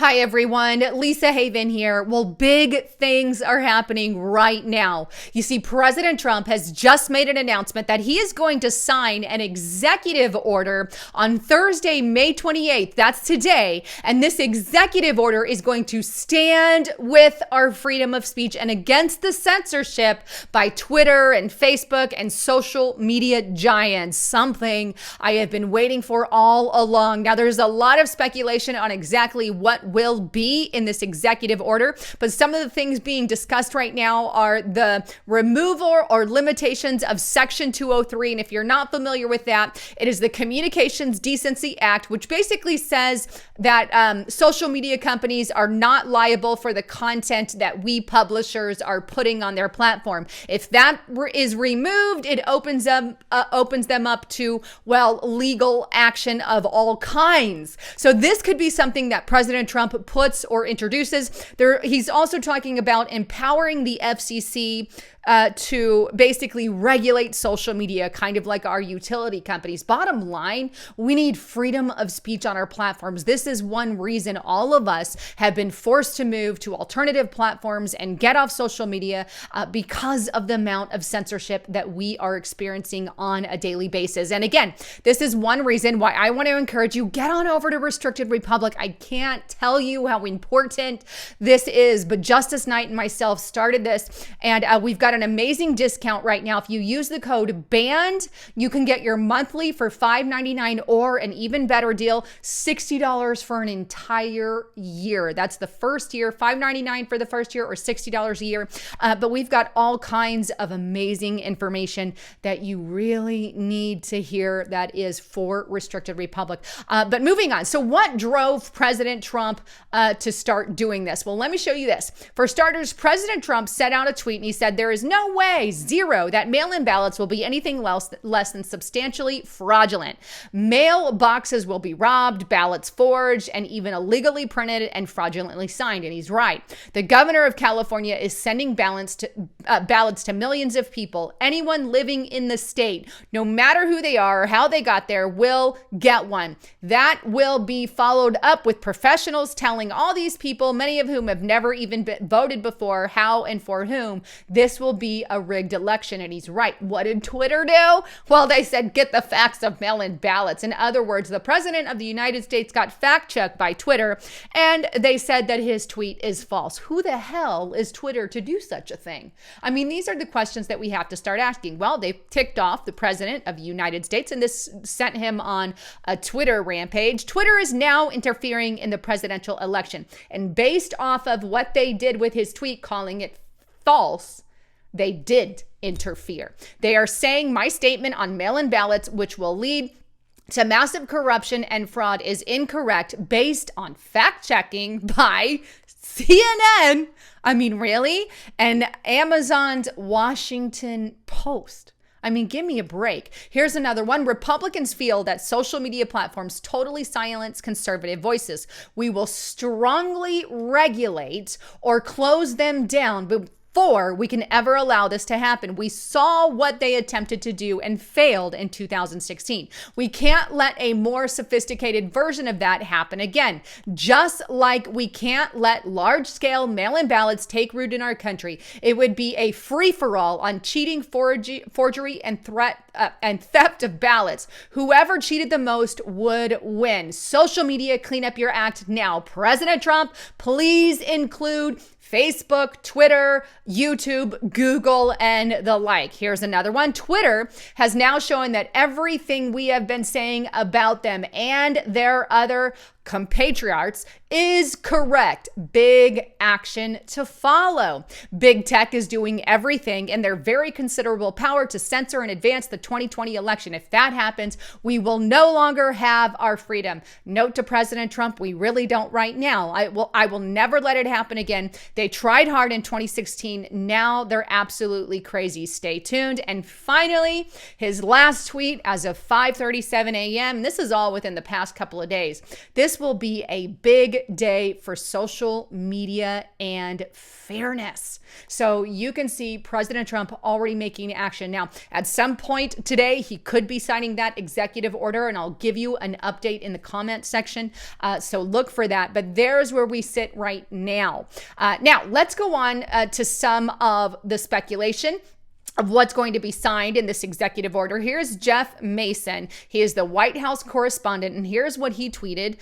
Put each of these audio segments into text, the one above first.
Hi, everyone. Lisa Haven here. Well, big things are happening right now. You see, President Trump has just made an announcement that he is going to sign an executive order on Thursday, May 28th. That's today. And this executive order is going to stand with our freedom of speech and against the censorship by Twitter and Facebook and social media giants, something I have been waiting for all along. Now, there's a lot of speculation on exactly what will be in this executive order, but some of the things being discussed right now are the removal or limitations of Section 203. And if you're not familiar with that, it is the Communications Decency Act, which basically says that social media companies are not liable for the content that we publishers are putting on their platform. If that is removed, it opens them up to, well, legal action of all kinds. So this could be something that President Trump puts or introduces. He's also talking about empowering the FCC to basically regulate social media, kind of like our utility companies. Bottom line, we need freedom of speech on our platforms. This is one reason all of us have been forced to move to alternative platforms and get off social media because of the amount of censorship that we are experiencing on a daily basis. And again, this is one reason why I want to encourage you, get on over to Restricted Republic. I can't tell you how important this is, but Justice Knight and myself started this, and we've got an amazing discount right now. If you use the code BAND, you can get your monthly for $5.99 or an even better deal, $60 for an entire year. That's the first year, $5.99 for the first year or $60 a year. But we've got all kinds of amazing information that you really need to hear that is for Restricted Republic. But moving on. So what drove President Trump to start doing this? Well, let me show you this. For starters, President Trump sent out a tweet and he said, there is no way, zero, that mail-in ballots will be anything less than substantially fraudulent. Mail boxes will be robbed, ballots forged, and even illegally printed and fraudulently signed. And he's right. The governor of California is sending ballots to millions of people. Anyone living in the state, no matter who they are or how they got there, will get one. That will be followed up with professionals telling all these people, many of whom have never even voted before, how and for whom this will be a rigged election. And he's right. What did Twitter do? Well, they said, get the facts of mail-in ballots. In other words, the president of the United States got fact-checked by Twitter, and they said that his tweet is false. Who the hell is Twitter to do such a thing? I mean, these are the questions that we have to start asking. Well, they've ticked off the president of the United States, and this sent him on a Twitter rampage. Twitter is now interfering in the presidential election. And based off of what they did with his tweet, calling it false, they did interfere. They are saying my statement on mail-in ballots, which will lead to massive corruption and fraud, is incorrect based on fact-checking by CNN. I mean, really? And Amazon's Washington Post. I mean, give me a break. Here's another one. Republicans feel that social media platforms totally silence conservative voices. We will strongly regulate or close them down before we can ever allow this to happen. We saw what they attempted to do and failed in 2016. We can't let a more sophisticated version of that happen again. Just like we can't let large-scale mail-in ballots take root in our country. It would be a free-for-all on cheating, forgery, and theft of ballots. Whoever cheated the most would win. Social media, clean up your act now. President Trump, please include Facebook, Twitter, YouTube, Google, and the like. Here's another one. Twitter has now shown that everything we have been saying about them and their other compatriots is correct. Big action to follow. Big tech is doing everything in their very considerable power to censor and advance the 2020 election. If that happens, we will no longer have our freedom. Note to President Trump, we really don't right now. I will never let it happen again. They tried hard in 2016. Now they're absolutely crazy. Stay tuned. And finally, his last tweet as of 5:37 a.m. This is all within the past couple of days. This This will be a big day for social media and fairness. So you can see President Trump already making action. Now, at some point today, he could be signing that executive order, and I'll give you an update in the comment section. So look for that. But there's where we sit right now. Now, let's go on to some of the speculation of what's going to be signed in this executive order. Here's Jeff Mason. He is the White House correspondent, and here's what he tweeted.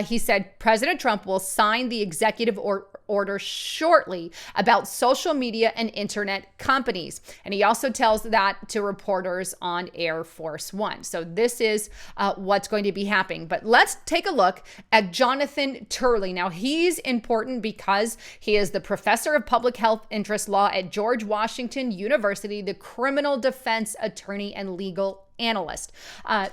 He said, President Trump will sign the executive order shortly about social media and internet companies. And he also tells that to reporters on Air Force One. So this is what's going to be happening. But let's take a look at Jonathan Turley. Now, he's important because he is the professor of public health interest law at George Washington University, the criminal defense attorney and legal analyst.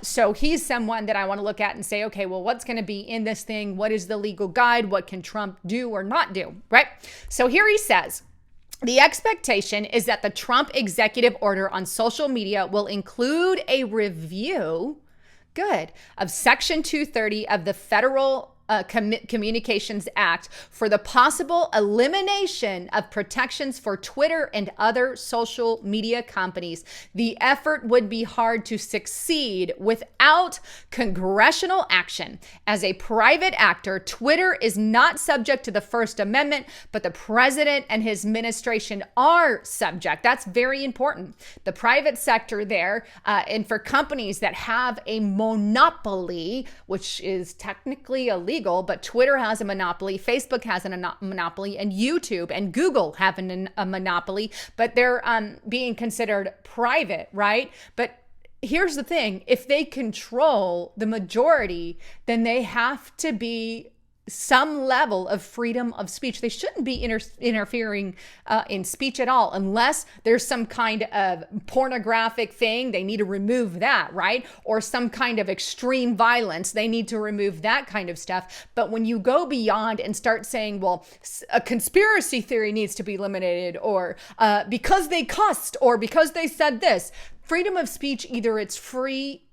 So he's someone that I want to look at and say, okay, well, what's going to be in this thing? What is the legal guide? What can Trump do or not do, right? So here he says, the expectation is that the Trump executive order on social media will include a review, of Section 230 of the Federal Communications Act for the possible elimination of protections for Twitter and other social media companies. The effort would be hard to succeed without congressional action. As a private actor, Twitter is not subject to the First Amendment, but the president and his administration are subject. That's very important. The private sector there, and for companies that have a monopoly, which is technically illegal, but Twitter has a monopoly, Facebook has a monopoly, and YouTube and Google have a monopoly, but they're being considered private, right? But here's the thing, if they control the majority, then they have to be some level of freedom of speech. They shouldn't be interfering in speech at all, unless there's some kind of pornographic thing. They need to remove that, right? Or some kind of extreme violence. They need to remove that kind of stuff. But when you go beyond and start saying, well, a conspiracy theory needs to be eliminated, or because they cussed, or because they said this, freedom of speech, either it's free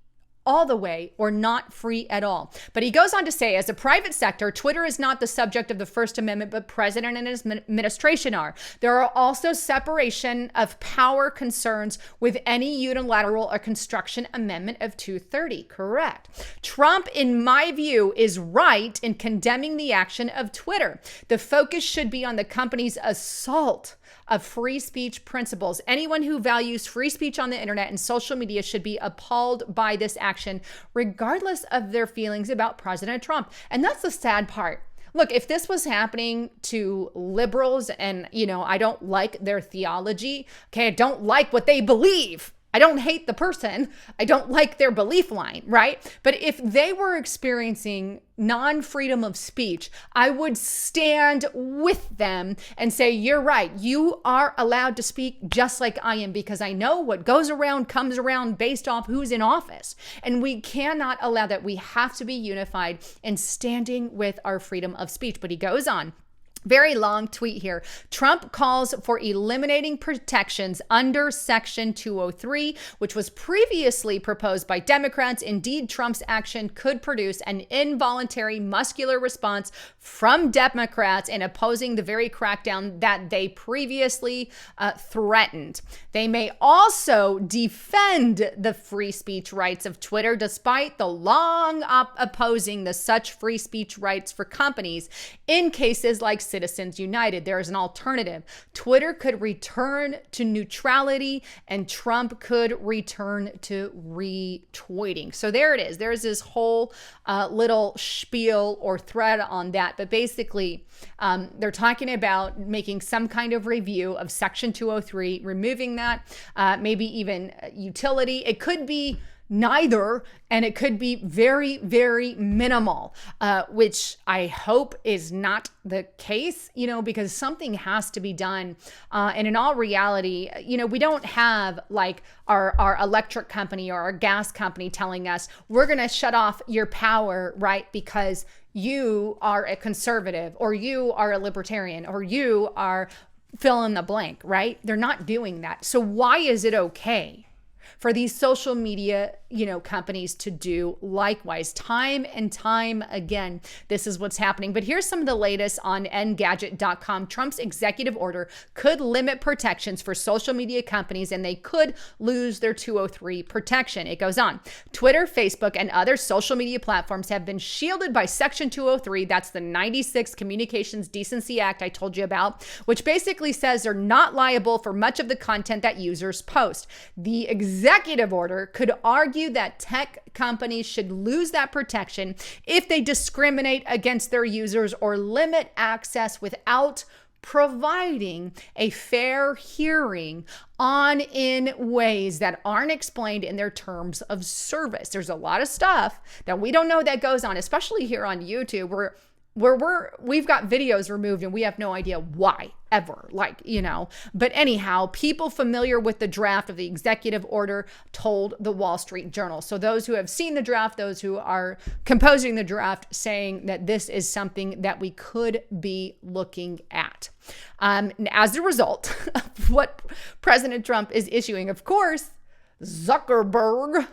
all the way or not free at all. But he goes on to say, as a private sector, Twitter is not the subject of the First Amendment, but president and his administration are. There are also separation of power concerns with any unilateral or construction amendment of 230. Correct. Trump, in my view, is right in condemning the action of Twitter. The focus should be on the company's assault of free speech principles. Anyone who values free speech on the internet and social media should be appalled by this action, regardless of their feelings about President Trump. And that's the sad part. Look, if this was happening to liberals and, I don't like their theology, okay, I don't like what they believe. I don't hate the person. I don't like their belief line, right? But if they were experiencing non-freedom of speech, I would stand with them and say, you're right. You are allowed to speak just like I am, because I know what goes around comes around based off who's in office. And we cannot allow that. We have to be unified in standing with our freedom of speech. But he goes on. Very long tweet here. Trump calls for eliminating protections under Section 203, which was previously proposed by Democrats. Indeed, Trump's action could produce an involuntary muscular response from Democrats in opposing the very crackdown that they previously threatened. They may also defend the free speech rights of Twitter, despite the long opposing the such free speech rights for companies in cases like Citizens United. There is an alternative. Twitter could return to neutrality and Trump could return to retweeting. So there it is. There's this whole little spiel or thread on that. But basically, they're talking about making some kind of review of Section 203, removing that, maybe even utility. It could be neither, and it could be very, very minimal, which I hope is not the case, because something has to be done. And in all reality, we don't have like our electric company or our gas company telling us we're going to shut off your power, right? Because you are a conservative, or you are a libertarian, or you are fill in the blank, right? They're not doing that. So why is it okay for these social media, companies to do likewise. Time and time again, this is what's happening. But here's some of the latest on Engadget.com. Trump's executive order could limit protections for social media companies, and they could lose their 203 protection. It goes on. Twitter, Facebook, and other social media platforms have been shielded by Section 203. That's the 96 Communications Decency Act I told you about, which basically says they're not liable for much of the content that users post. The executive order could argue that tech companies should lose that protection if they discriminate against their users or limit access without providing a fair hearing in ways that aren't explained in their terms of service. There's a lot of stuff that we don't know that goes on, especially here on YouTube, where we've got videos removed and we have no idea why ever, but anyhow, people familiar with the draft of the executive order told the Wall Street Journal. So those who have seen the draft, those who are composing the draft, saying that this is something that we could be looking at. As a result of what President Trump is issuing, of course, Zuckerberg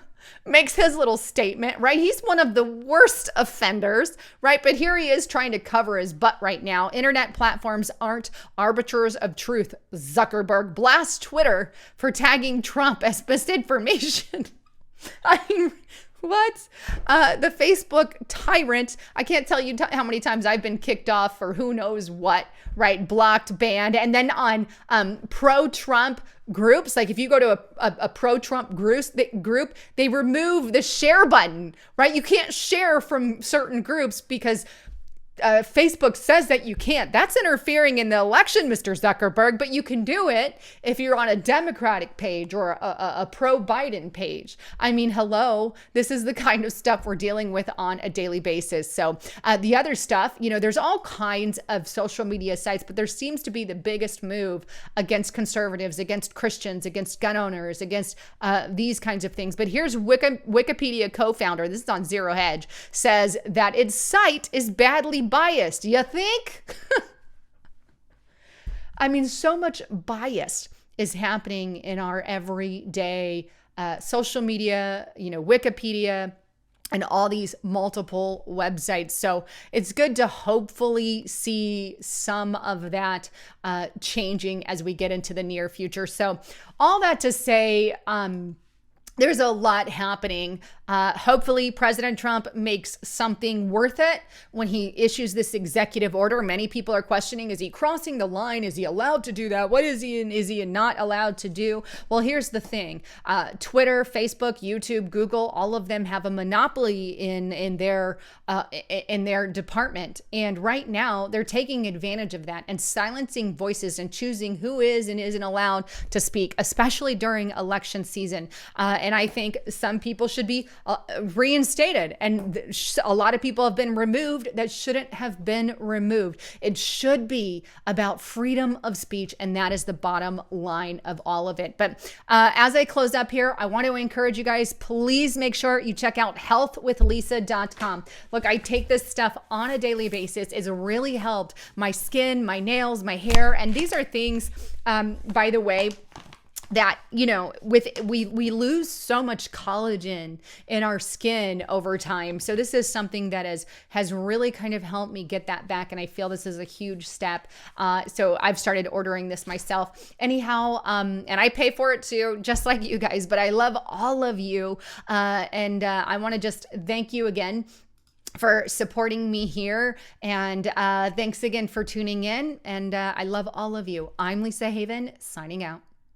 makes his little statement, right? He's one of the worst offenders, right? But here he is trying to cover his butt right now. Internet platforms aren't arbiters of truth. Zuckerberg blasts Twitter for tagging Trump as misinformation. I mean, what? The Facebook tyrant, I can't tell you how many times I've been kicked off for who knows what, right? Blocked, banned. And then on pro-Trump groups, like if you go to a pro-Trump group, they remove the share button, right? You can't share from certain groups because Facebook says that you can't. That's interfering in the election, Mr. Zuckerberg, but you can do it if you're on a Democratic page or a pro-Biden page. I mean, hello, this is the kind of stuff we're dealing with on a daily basis. So the other stuff, there's all kinds of social media sites, but there seems to be the biggest move against conservatives, against Christians, against gun owners, against these kinds of things. But here's Wikipedia co-founder, this is on Zero Hedge, says that its site is badly biased. You think? I mean, so much bias is happening in our everyday social media, Wikipedia, and all these multiple websites. So it's good to hopefully see some of that changing as we get into the near future. So all that to say, there's a lot happening. Hopefully, President Trump makes something worth it when he issues this executive order. Many people are questioning, is he crossing the line? Is he allowed to do that? What is he not allowed to do? Well, here's the thing. Twitter, Facebook, YouTube, Google, all of them have a monopoly in their department. And right now, they're taking advantage of that and silencing voices and choosing who is and isn't allowed to speak, especially during election season. And I think some people should be reinstated, and a lot of people have been removed that shouldn't have been removed. It should be about freedom of speech, and that is the bottom line of all of it. But as I close up here, I want to encourage you guys, please make sure you check out healthwithlisa.com. Look, I take this stuff on a daily basis. It's really helped my skin, my nails, my hair, and these are things, by the way, that, we lose so much collagen in our skin over time. So this is something that has really kind of helped me get that back. And I feel this is a huge step. So I've started ordering this myself anyhow. And I pay for it too, just like you guys, but I love all of you. And I want to just thank you again for supporting me here. And thanks again for tuning in. And I love all of you. I'm Lisa Haven, signing out.